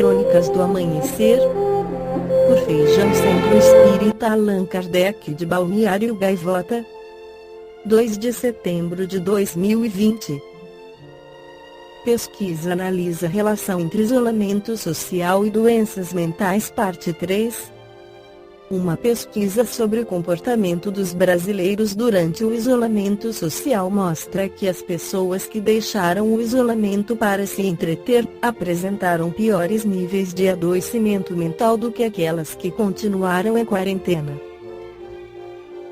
Crônicas do Amanhecer, por Feijão Centro Espírita Allan Kardec de Balneário Gaivota, 2 de setembro de 2020. Pesquisa analisa a relação entre isolamento social e doenças mentais, parte 3. Uma pesquisa sobre o comportamento dos brasileiros durante o isolamento social mostra que as pessoas que deixaram o isolamento para se entreter, apresentaram piores níveis de adoecimento mental do que aquelas que continuaram em quarentena.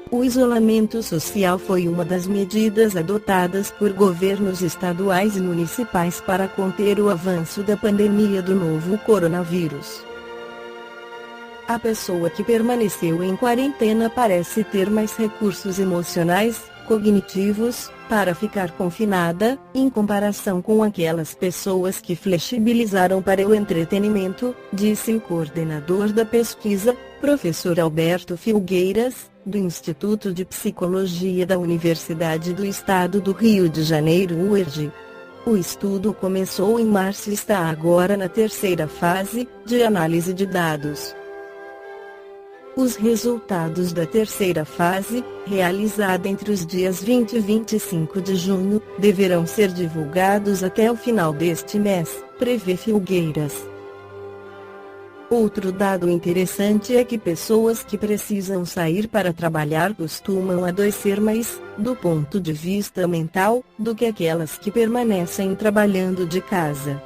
O isolamento social foi uma das medidas adotadas por governos estaduais e municipais para conter o avanço da pandemia do novo coronavírus. A pessoa que permaneceu em quarentena parece ter mais recursos emocionais, cognitivos, para ficar confinada, em comparação com aquelas pessoas que flexibilizaram para o entretenimento, disse o coordenador da pesquisa, professor Alberto Filgueiras, do Instituto de Psicologia da Universidade do Estado do Rio de Janeiro, UERJ. O estudo começou em março e está agora na terceira fase, de análise de dados. Os resultados da terceira fase, realizada entre os dias 20 e 25 de junho, deverão ser divulgados até o final deste mês, prevê Filgueiras. Outro dado interessante é que pessoas que precisam sair para trabalhar costumam adoecer mais, do ponto de vista mental, do que aquelas que permanecem trabalhando de casa.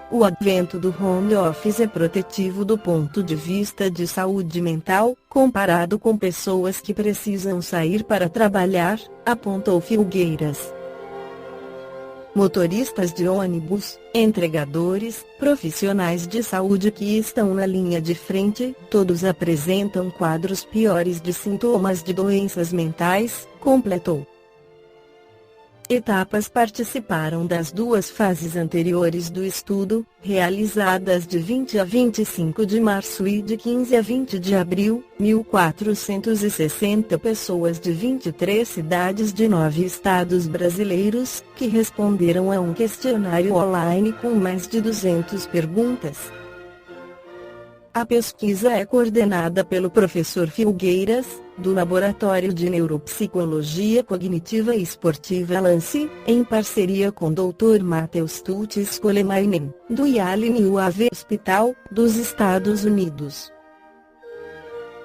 O advento do home office é protetivo do ponto de vista de saúde mental, comparado com pessoas que precisam sair para trabalhar, apontou Filgueiras. Motoristas de ônibus, entregadores, profissionais de saúde que estão na linha de frente, todos apresentam quadros piores de sintomas de doenças mentais, completou. Etapas participaram das duas fases anteriores do estudo, realizadas de 20 a 25 de março e de 15 a 20 de abril, 1.460 pessoas de 23 cidades de 9 estados brasileiros, que responderam a um questionário online com mais de 200 perguntas. A pesquisa é coordenada pelo professor Filgueiras, do Laboratório de Neuropsicologia Cognitiva e Esportiva Lance, em parceria com Dr. Matheus Tutis Kolemainen, do Yale New Ave Hospital, dos Estados Unidos.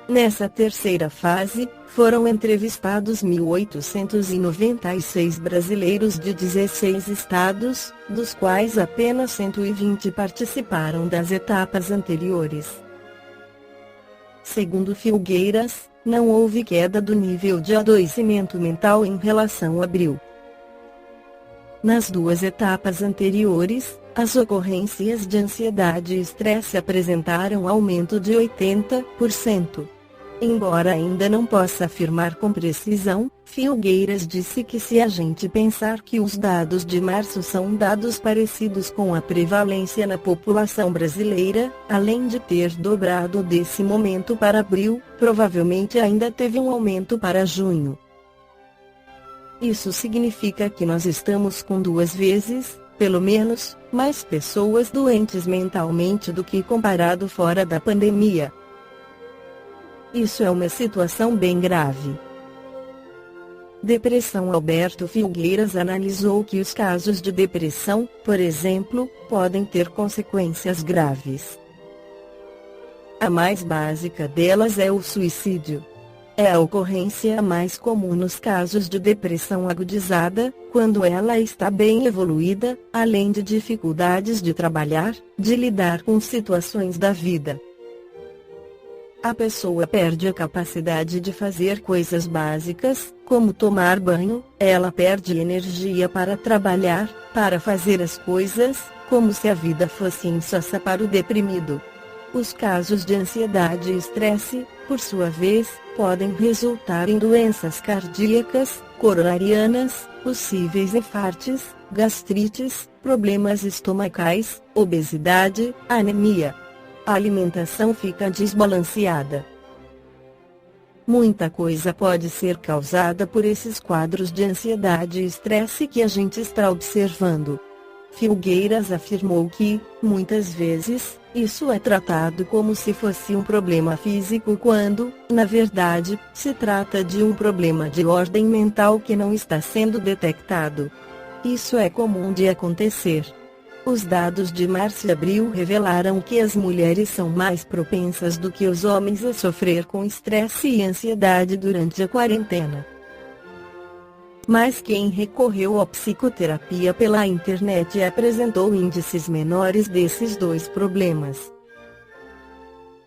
Nessa terceira fase, foram entrevistados 1.896 brasileiros de 16 estados, dos quais apenas 120 participaram das etapas anteriores. Segundo Filgueiras, não houve queda do nível de adoecimento mental em relação a abril. Nas duas etapas anteriores, as ocorrências de ansiedade e estresse apresentaram aumento de 80%. Embora ainda não possa afirmar com precisão, Filgueiras disse que se a gente pensar que os dados de março são dados parecidos com a prevalência na população brasileira, além de ter dobrado desse momento para abril, provavelmente ainda teve um aumento para junho. Isso significa que nós estamos com 2 vezes, pelo menos, mais pessoas doentes mentalmente do que comparado fora da pandemia. Isso é uma situação bem grave. Depressão. Alberto Filgueiras analisou que os casos de depressão, por exemplo, podem ter consequências graves. A mais básica delas é o suicídio. É a ocorrência mais comum nos casos de depressão agudizada, quando ela está bem evoluída, além de dificuldades de trabalhar, de lidar com situações da vida. A pessoa perde a capacidade de fazer coisas básicas, como tomar banho, ela perde energia para trabalhar, para fazer as coisas, como se a vida fosse insossa para o deprimido. Os casos de ansiedade e estresse, por sua vez, podem resultar em doenças cardíacas, coronarianas, possíveis infartes, gastrites, problemas estomacais, obesidade, anemia. A alimentação fica desbalanceada. Muita coisa pode ser causada por esses quadros de ansiedade e estresse que a gente está observando. Filgueiras afirmou que, muitas vezes, Isso é tratado como se fosse um problema físico quando, na verdade, se trata de um problema de ordem mental que não está sendo detectado. Isso é comum de acontecer. Os dados de março e abril revelaram que as mulheres são mais propensas do que os homens a sofrer com estresse e ansiedade durante a quarentena. Mas quem recorreu à psicoterapia pela internet apresentou índices menores desses dois problemas.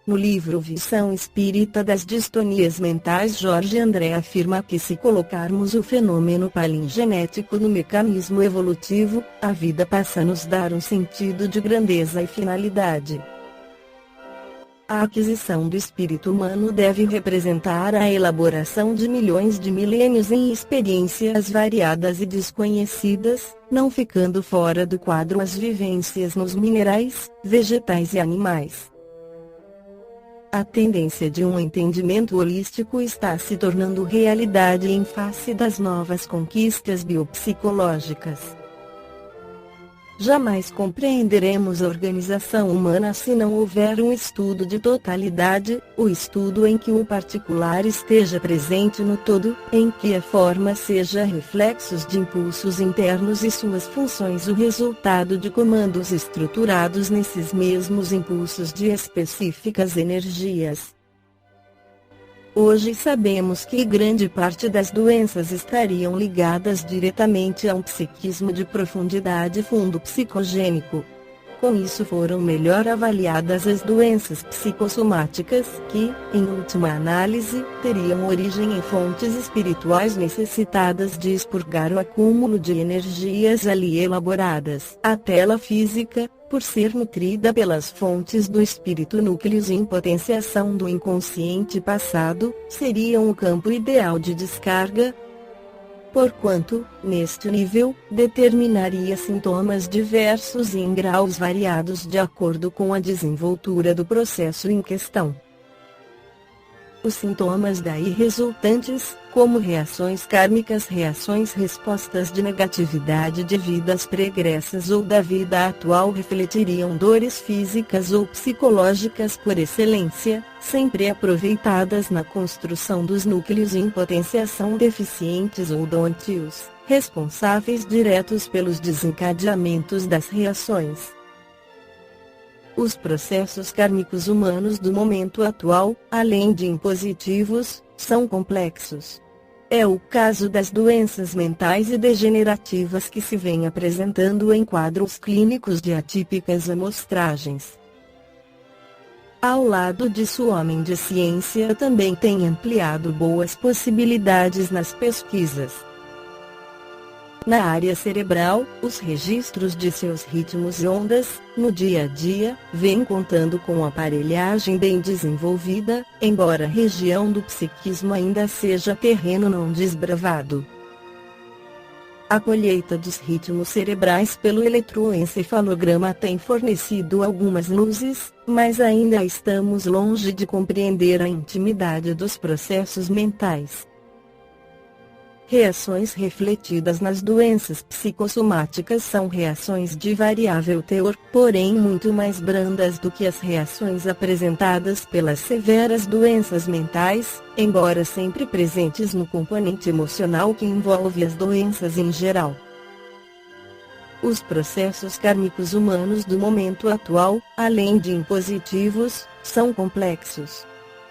No livro Visão Espírita das Distonias Mentais, Jorge André afirma que se colocarmos o fenômeno palingenético no mecanismo evolutivo, a vida passa a nos dar um sentido de grandeza e finalidade. A aquisição do espírito humano deve representar a elaboração de milhões de milênios em experiências variadas e desconhecidas, não ficando fora do quadro as vivências nos minerais, vegetais e animais. A tendência de um entendimento holístico está se tornando realidade em face das novas conquistas biopsicológicas. Jamais compreenderemos a organização humana se não houver um estudo de totalidade, o estudo em que o particular esteja presente no todo, em que a forma seja reflexos de impulsos internos e suas funções o resultado de comandos estruturados nesses mesmos impulsos de específicas energias. Hoje sabemos que grande parte das doenças estariam ligadas diretamente a um psiquismo de profundidade fundo psicogênico. Com isso foram melhor avaliadas as doenças psicossomáticas que, em última análise, teriam origem em fontes espirituais necessitadas de expurgar o acúmulo de energias ali elaboradas. A tela física, por ser nutrida pelas fontes do espírito núcleos em potenciação do inconsciente passado, seriam o campo ideal de descarga, porquanto, neste nível, determinaria sintomas diversos e em graus variados de acordo com a desenvoltura do processo em questão. Os sintomas daí resultantes, como reações kármicas, respostas de negatividade de vidas pregressas ou da vida atual, refletiriam dores físicas ou psicológicas por excelência, sempre aproveitadas na construção dos núcleos em potenciação deficientes ou doentios, responsáveis diretos pelos desencadeamentos das reações. Os processos kármicos humanos do momento atual, além de impositivos, são complexos. É o caso das doenças mentais e degenerativas que se vêm apresentando em quadros clínicos de atípicas amostragens. Ao lado disso, o homem de ciência também tem ampliado boas possibilidades nas pesquisas. Na área cerebral, os registros de seus ritmos e ondas, no dia a dia, vêm contando com aparelhagem bem desenvolvida, embora a região do psiquismo ainda seja terreno não desbravado. A colheita dos ritmos cerebrais pelo eletroencefalograma tem fornecido algumas luzes, mas ainda estamos longe de compreender a intimidade dos processos mentais. Reações refletidas nas doenças psicossomáticas são reações de variável teor, porém muito mais brandas do que as reações apresentadas pelas severas doenças mentais, embora sempre presentes no componente emocional que envolve as doenças em geral. Os processos kármicos humanos do momento atual, além de impositivos, são complexos.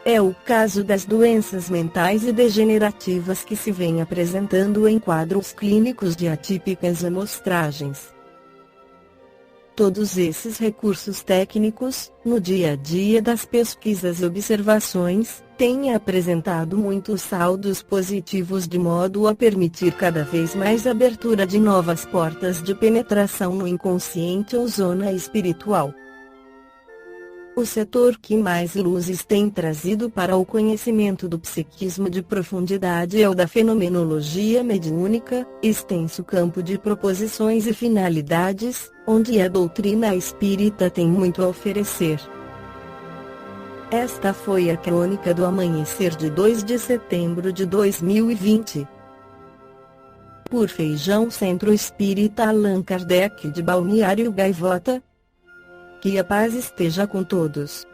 É o caso das doenças mentais e degenerativas que se vêm apresentando em quadros clínicos de atípicas amostragens. Todos esses recursos técnicos, no dia a dia das pesquisas e observações, têm apresentado muitos saldos positivos de modo a permitir cada vez mais abertura de novas portas de penetração no inconsciente ou zona espiritual. O setor que mais luzes tem trazido para o conhecimento do psiquismo de profundidade é o da fenomenologia mediúnica, extenso campo de proposições e finalidades, onde a doutrina espírita tem muito a oferecer. Esta foi a crônica do amanhecer de 2 de setembro de 2020. Por Feijão Centro Espírita Allan Kardec de Balneário Gaivota. Que a paz esteja com todos.